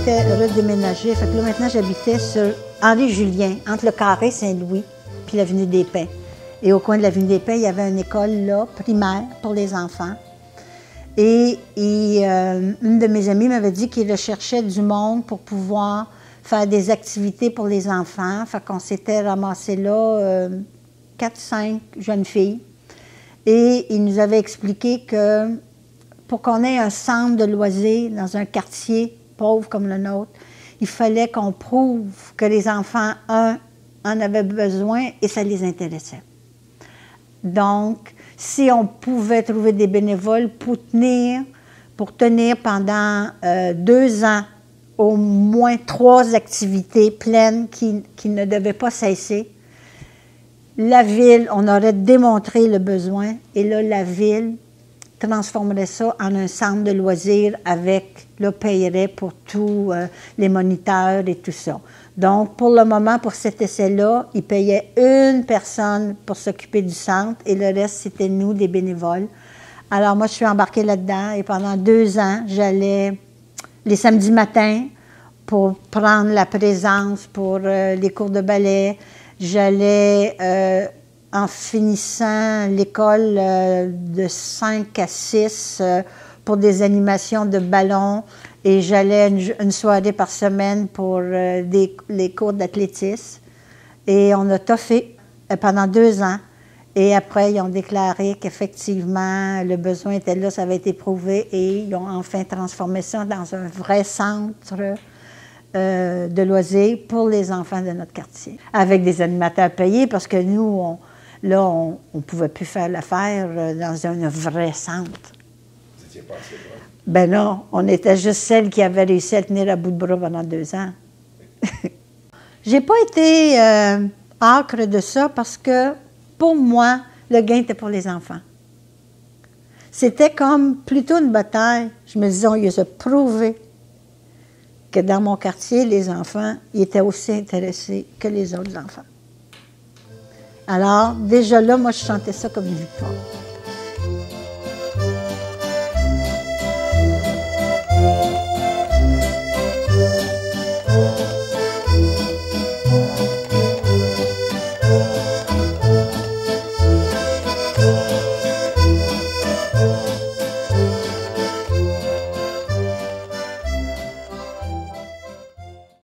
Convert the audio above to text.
était redéménagé. Fait que là, maintenant, j'habitais sur Henri-Julien, entre le Carré Saint-Louis puis l'avenue des Pins. Et au coin de l'avenue des Pins, il y avait une école là, primaire pour les enfants. Et une de mes amies m'avait dit qu'il recherchait du monde pour pouvoir faire des activités pour les enfants. Fait qu'on s'était ramassés là, 4-5 jeunes filles. Et il nous avait expliqué que pour qu'on ait un centre de loisirs dans un quartier pauvre comme le nôtre, il fallait qu'on prouve que les enfants, en avaient besoin et ça les intéressait. Donc, si on pouvait trouver des bénévoles pour tenir pendant 2 ans au moins 3 activités pleines qui ne devaient pas cesser, la ville, on aurait démontré le besoin et là, la ville transformerait ça en un centre de loisirs avec, là, payerait pour tous les moniteurs et tout ça. Donc, pour le moment, pour cet essai-là, ils payaient une personne pour s'occuper du centre et le reste, c'était nous, des bénévoles. Alors, moi, je suis embarquée là-dedans et pendant 2 ans, j'allais les samedis matins pour prendre la présence pour les cours de ballet. J'allais, en finissant l'école de 5 à 6 pour des animations de ballon et j'allais une soirée par semaine pour les cours d'athlétisme. Et on a toffé pendant 2 ans. Et après, ils ont déclaré qu'effectivement, le besoin était là, ça avait été prouvé et ils ont enfin transformé ça dans un vrai centre de loisirs pour les enfants de notre quartier. Avec des animateurs payés parce que nous, on ne pouvait plus faire l'affaire dans un vrai centre. Vous n'étiez pas assez loin? Ben non, on était juste celles qui avaient réussi à tenir à bout de bras pendant 2 ans. J'ai pas été âcre de ça parce que, pour moi, le gain était pour les enfants. C'était comme plutôt une bataille. Je me disais, on les a prouvé que dans mon quartier, les enfants, ils étaient aussi intéressés que les autres enfants. Alors, déjà là, moi, je sentais ça comme une victoire.